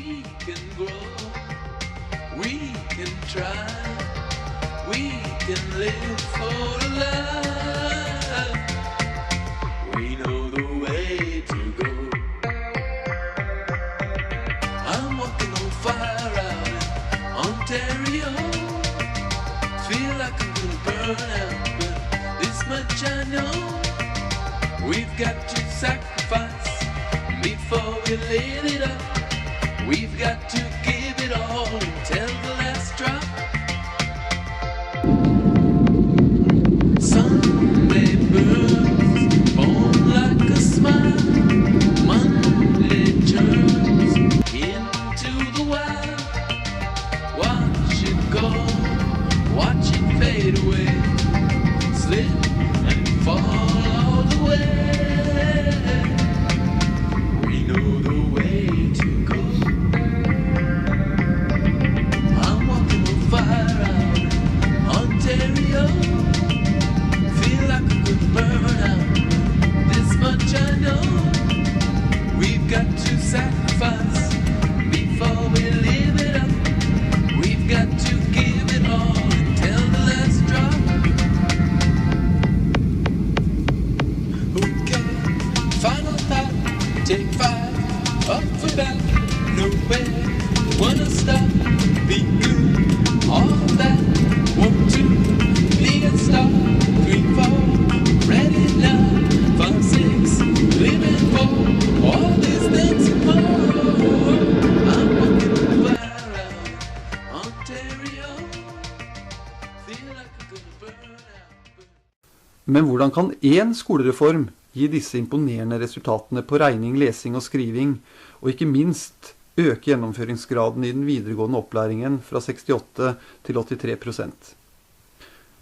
We can grow, we can try, we can live for life. We know the way to go. I'm walking on fire out in Ontario. Feel like I'm gonna burn out, but this much I know. We've got to sacrifice before we live it up. We've got to give it all until the last drop. Sunday burns, born like a smile. Monday turns into the wild. Watch it go, watch it fade away, slip and fall all the way. We know the way to go. I'm walking on fire out in Ontario. Feel like I'm gonna burn out, this much I know. We've got to sacrifice before we live it up. We've got to give it all until the last drop. Okay, final thought, take 5, up for back, nowhere, wanna stop, be good, all of that, 1, 2, need a stop, 3, 4, ready now, 5, 6, living for all these things and more. I'm walking the fire out in Ontario. Feel like I'm gonna burn out. Men hvordan kan én skolereform gi disse imponerende resultatene på regning, lesing og skriving, og ikke minst øke gjennomføringsgraden i den videregående opplæringen fra 68 til 83%?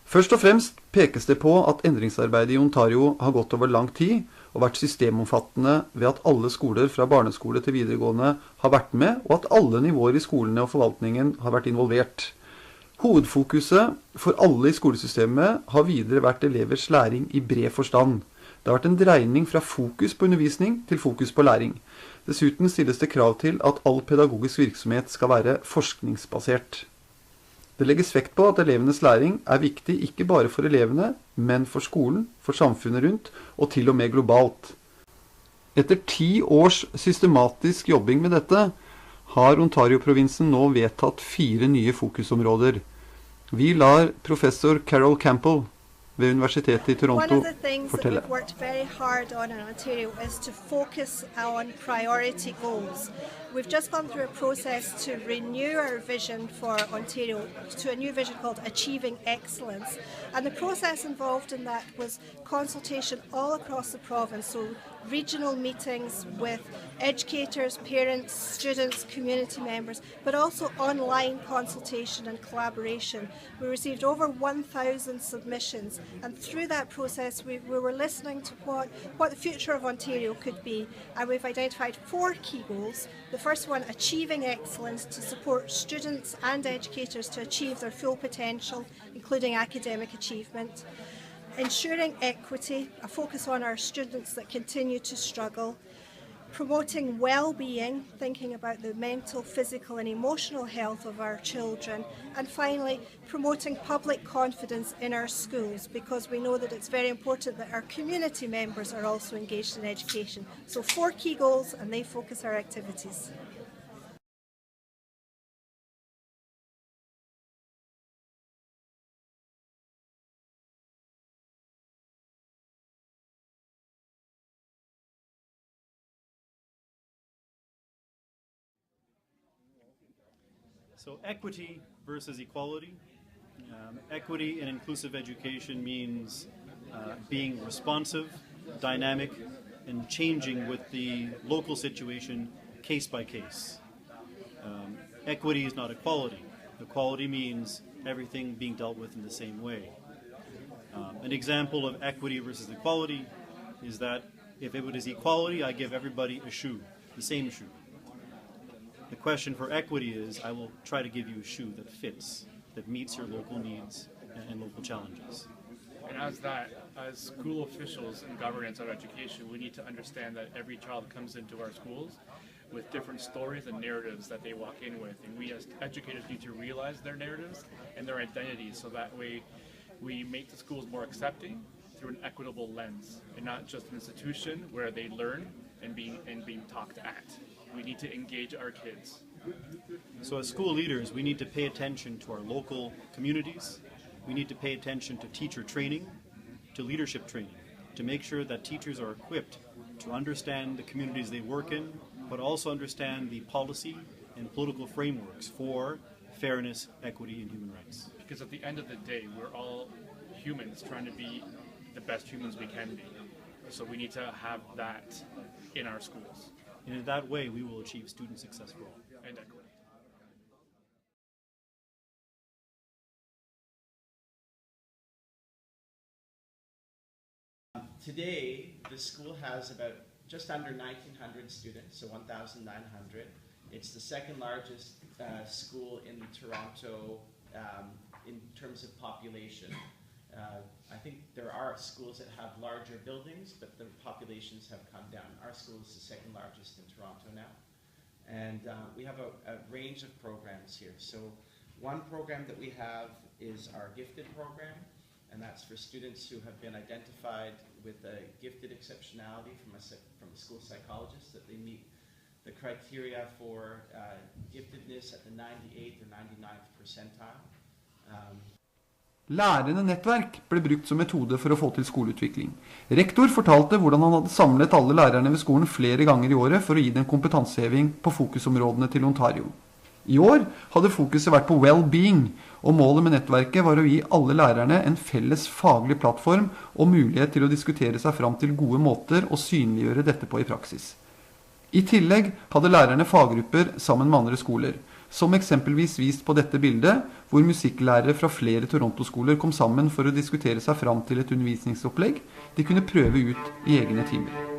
Først og fremst pekes det på at endringsarbeidet i Ontario har gått over lang tid og vært systemomfattende ved at alle skoler fra barneskole til videregående har vært med, og at alle nivåer i skolene og forvaltningen har vært involvert. Hovedfokuset for alle i skolesystemet har videre vært elevers læring i bred forstand. Det har vært en dreining fra fokus på undervisning til fokus på læring. Dessuten stilles det krav til at all pedagogisk virksomhet skal være forskningsbasert. Det legges vekt på at elevenes læring er viktig ikke bare for elevene, men for skolen, for samfunnet rundt, og til og med globalt. Etter 10 års systematisk jobbing med dette, har Ontario-provinsen nå vedtatt 4 nye fokusområder. Vi lar professor Carol Campbell ved Universitetet i Toronto fortelle. One of the things that we've worked very hard on in Ontario is to focus on priority goals. We've just gone through a process to renew our vision for Ontario to a new vision called Achieving Excellence. And the process involved in that was consultation all across the province, so regional meetings with educators, parents, students, community members, but also online consultation and collaboration. We received over 1,000 submissions, and through that process we were listening to what the future of Ontario could be, and we've identified 4 key goals. The first one, achieving excellence, to support students and educators to achieve their full potential, including academic achievement. Ensuring equity, a focus on our students that continue to struggle. Promoting well-being, thinking about the mental, physical and emotional health of our children. And finally, promoting public confidence in our schools, because we know that it's very important that our community members are also engaged in education. So 4 key goals, and they focus our activities. So equity versus equality. Equity in inclusive education means being responsive, dynamic, and changing with the local situation case by case. Equity is not equality. Equality means everything being dealt with in the same way. An example of equity versus equality is that if it was equality, I give everybody a shoe, the same shoe. The question for equity is, I will try to give you a shoe that fits, that meets your local needs and local challenges. And as that as school officials and governance of education, we need to understand that every child comes into our schools with different stories and narratives that they walk in with. And we as educators need to realize their narratives and their identities, so that way we make the schools more accepting through an equitable lens, and not just an institution where they learn and being talked at. We need to engage our kids. So as school leaders, we need to pay attention to our local communities. We need to pay attention to teacher training, to leadership training, to make sure that teachers are equipped to understand the communities they work in, but also understand the policy and political frameworks for fairness, equity, and human rights. Because at the end of the day, we're all humans trying to be the best humans we can be. So we need to have that in our schools. And in that way, we will achieve student success for all. And equity. Today, the school has about just under 1,900 students, so 1,900. It's the second largest school in Toronto in terms of population. I think there are schools that have larger buildings, but the populations have come down. Our school is the second largest in Toronto now. And we have a range of programs here. So one program that we have is our gifted program, and that's for students who have been identified with a gifted exceptionality from a school psychologist, that they meet the criteria for giftedness at the 98th or 99th percentile. Lærende nettverk ble brukt som metode for å få til skoleutvikling. Rektor fortalte hvordan han hadde samlet alle lærerne ved skolen flere ganger i året for å gi dem kompetanseheving på fokusområdene til Ontario. I år hadde fokuset vært på well-being, og målet med nettverket var å gi alle lærerne en felles faglig plattform og mulighet til å diskutere seg fram til gode måter å synliggjøre dette på i praksis. I tillegg hadde lærerne faggrupper sammen med andre skoler, som eksempelvis vist på dette bildet, hvor musikklærere fra flere Toronto-skoler kom sammen for å diskutere seg fram til et undervisningsopplegg de kunne prøve ut i egne timer.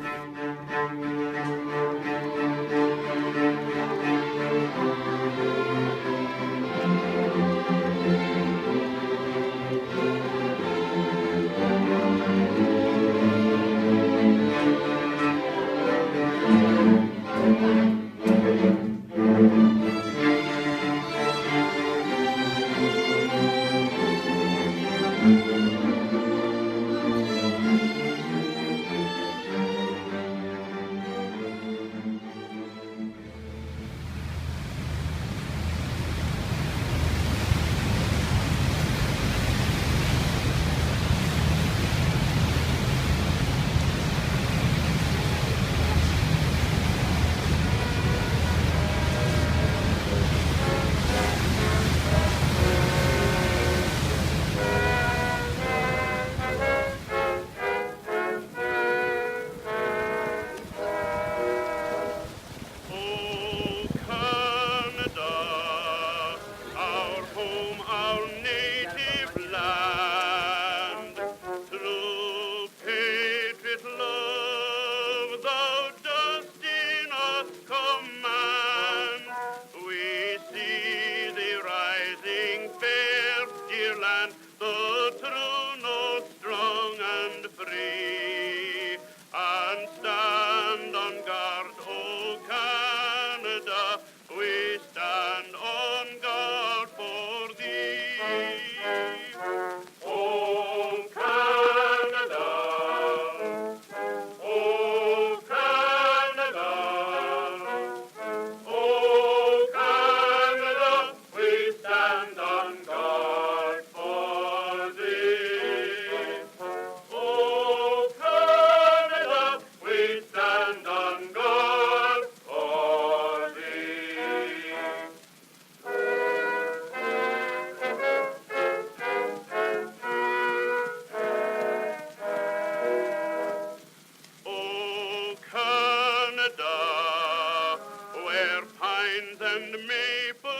and maple